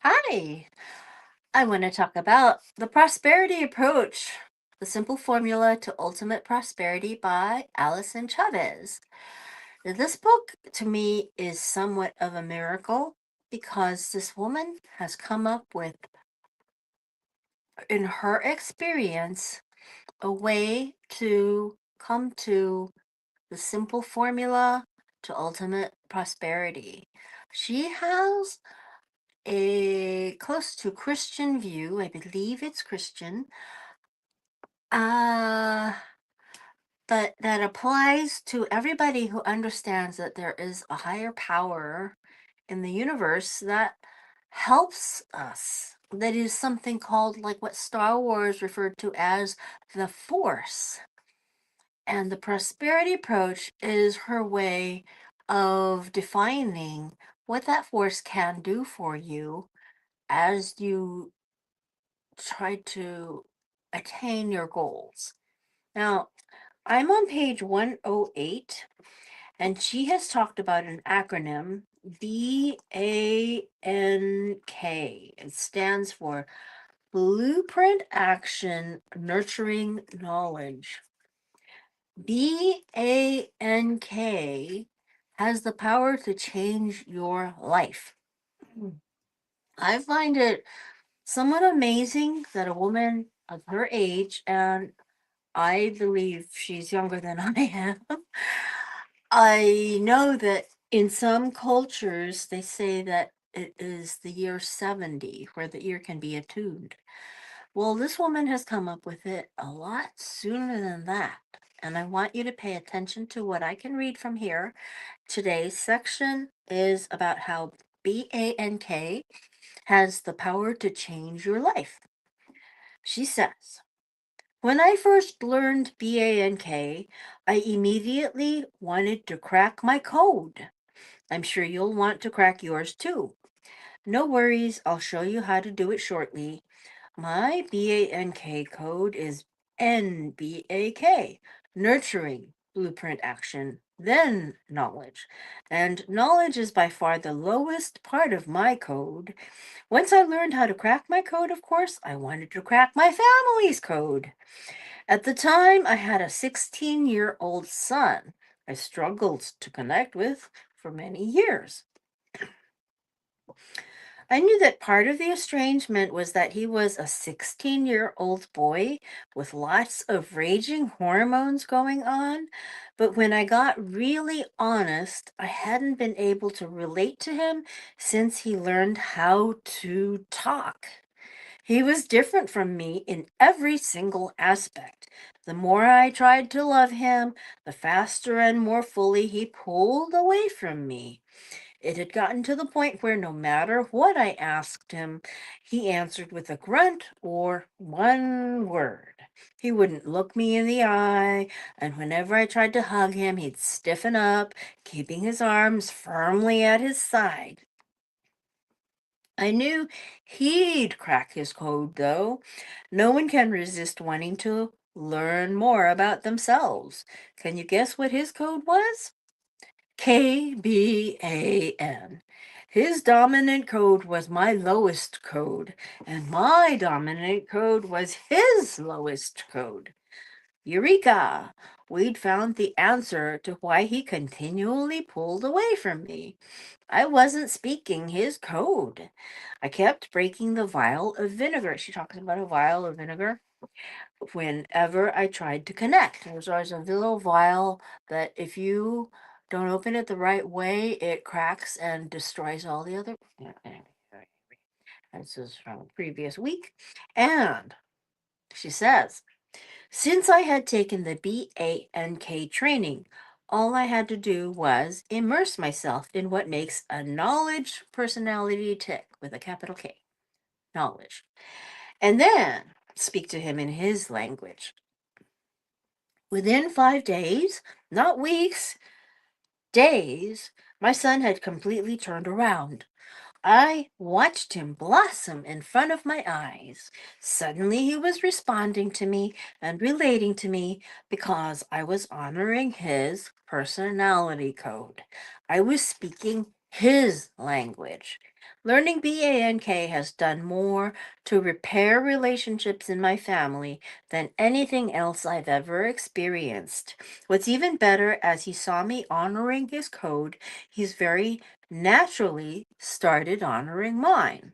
Hi, I want to talk about the prosperity approach, the simple formula to ultimate prosperity by Allyson Chavez. Now, this book to me is somewhat of a miracle because this woman has come up with, in her experience, a way to come to the simple formula to ultimate prosperity. She has a close to Christian view. I believe it's Christian. Uh, but that applies to everybody who understands that there is a higher power in the universe that helps us. That is something called, like what Star Wars referred to as the Force. And the prosperity approach is her way of defining what that force can do for you as you try to attain your goals. Now, I'm on page 108, and she has talked about an acronym BANK. It stands for Blueprint Action Nurturing Knowledge. BANK has the power to change your life. I find it somewhat amazing that a woman of her age, and I believe she's younger than I am. I know that in some cultures they say that it is the year 70 where the ear can be attuned. Well, this woman has come up with it a lot sooner than that. And I want you to pay attention to what I can read from here. Today's section is about how BANK has the power to change your life. She says, when I first learned BANK, I immediately wanted to crack my code. I'm sure you'll want to crack yours too. No worries, I'll show you how to do it shortly. My BANK code is NBAK, nurturing blueprint action, then knowledge. And knowledge is by far the lowest part of my code. Once I learned how to crack my code, of course, I wanted to crack my family's code. At the time, I had a 16-year-old son I struggled to connect with for many years. I knew that part of the estrangement was that he was a 16-year-old boy with lots of raging hormones going on. But when I got really honest, I hadn't been able to relate to him since he learned how to talk. He was different from me in every single aspect. The more I tried to love him, the faster and more fully he pulled away from me. It had gotten to the point where no matter what I asked him, he answered with a grunt or one word. He wouldn't look me in the eye, and whenever I tried to hug him, he'd stiffen up, keeping his arms firmly at his side. I knew he'd crack his code, though. No one can resist wanting to learn more about themselves. Can you guess what his code was? KBAN. His dominant code was my lowest code, and my dominant code was his lowest code. Eureka! We'd found the answer to why he continually pulled away from me. I wasn't speaking his code. I kept breaking the vial of vinegar. She talks about a vial of vinegar whenever I tried to connect. There's always a little vial that if you don't open it the right way, it cracks and destroys all the other. Yeah, anyway, this is from a previous week. And she says, since I had taken the BANK training, all I had to do was immerse myself in what makes a knowledge personality tick with a capital K, knowledge, and then speak to him in his language. Within 5 days, not weeks, days, my son had completely turned around. I watched him blossom in front of my eyes. Suddenly he was responding to me and relating to me because I was honoring his personality code. I was speaking his language. Learning BANK has done more to repair relationships in my family than anything else I've ever experienced. What's even better, as he saw me honoring his code, he's very naturally started honoring mine.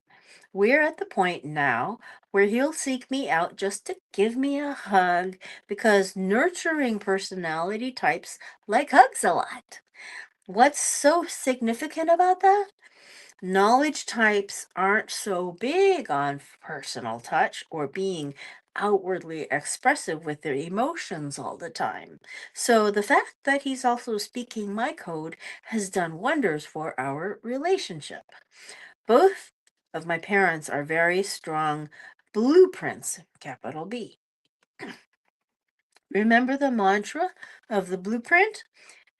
We're at the point now where he'll seek me out just to give me a hug because nurturing personality types like hugs a lot. What's so significant about that? Knowledge types aren't so big on personal touch or being outwardly expressive with their emotions all the time. So the fact that he's also speaking my code has done wonders for our relationship. Both of my parents are very strong blueprints, capital B. Remember the mantra of the blueprint?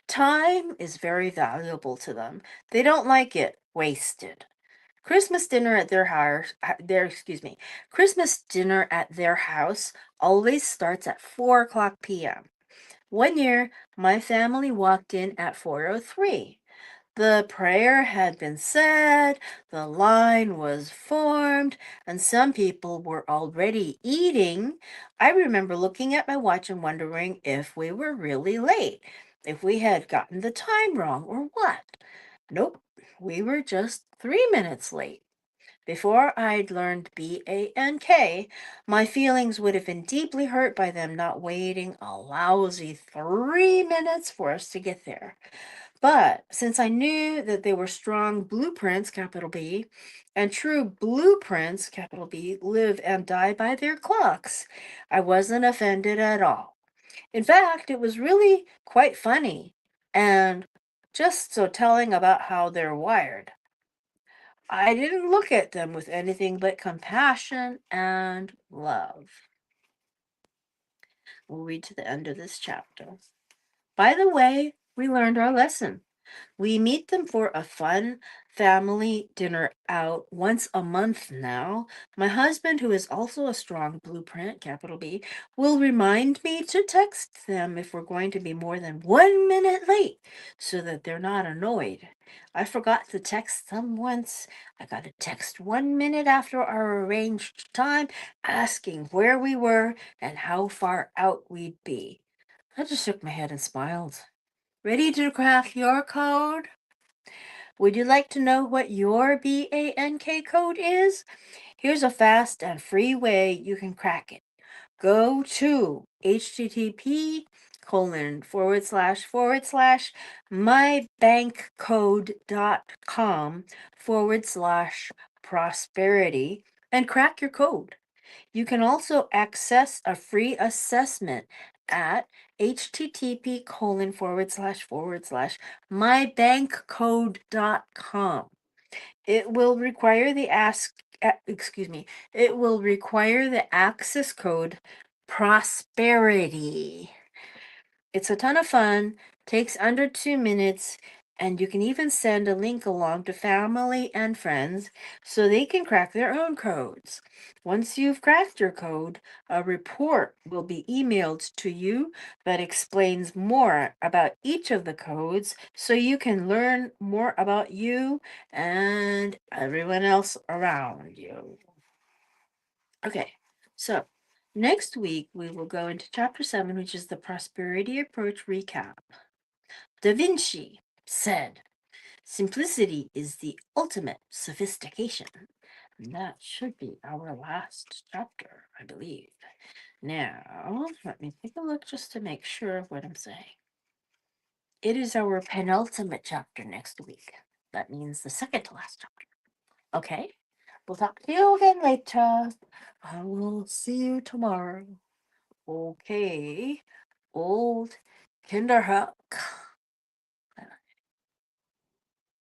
Time is very valuable to them. They don't like it wasted. Christmas dinner at their house, Christmas dinner at their house always starts at 4 o'clock p.m. One year, my family walked in at 4:03. The prayer had been said, the line was formed, and some people were already eating. I remember looking at my watch and wondering if we were really late, if we had gotten the time wrong or what. Nope, we were just 3 minutes late. Before I'd learned BANK, my feelings would have been deeply hurt by them not waiting a lousy 3 minutes for us to get there. But since I knew that they were strong blueprints, capital B, and true blueprints, capital B, live and die by their clocks, I wasn't offended at all. In fact, it was really quite funny and just so telling about how they're wired. I didn't look at them with anything but compassion and love. We'll read to the end of this chapter. By the way, we learned our lesson. We meet them for a fun family dinner out once a month now. My husband, who is also a strong blueprint, capital B, will remind me to text them if we're going to be more than 1 minute late so that they're not annoyed. I forgot to text them once. I got a text 1 minute after our arranged time asking where we were and how far out we'd be. I just shook my head and smiled. Ready to crack your code? Would you like to know what your BANK code is? Here's a fast and free way you can crack it. Go to http:// mybankcode.com/prosperity and crack your code. You can also access a free assessment at http:// mybankcode.com. It will require the it will require the access code prosperity. It's a ton of fun, takes under 2 minutes, and you can even send a link along to family and friends so they can crack their own codes. Once you've cracked your code, a report will be emailed to you that explains more about each of the codes so you can learn more about you and everyone else around you. Okay, so next week we will go into chapter 7, which is the prosperity approach recap. Da Vinci said, simplicity is the ultimate sophistication. And that should be our last chapter, I believe. Now, let me take a look just to make sure of what I'm saying. It is our penultimate chapter next week. That means the second to last chapter. Okay, we'll talk to you again later. I will see you tomorrow. Okay, old Kinderhook.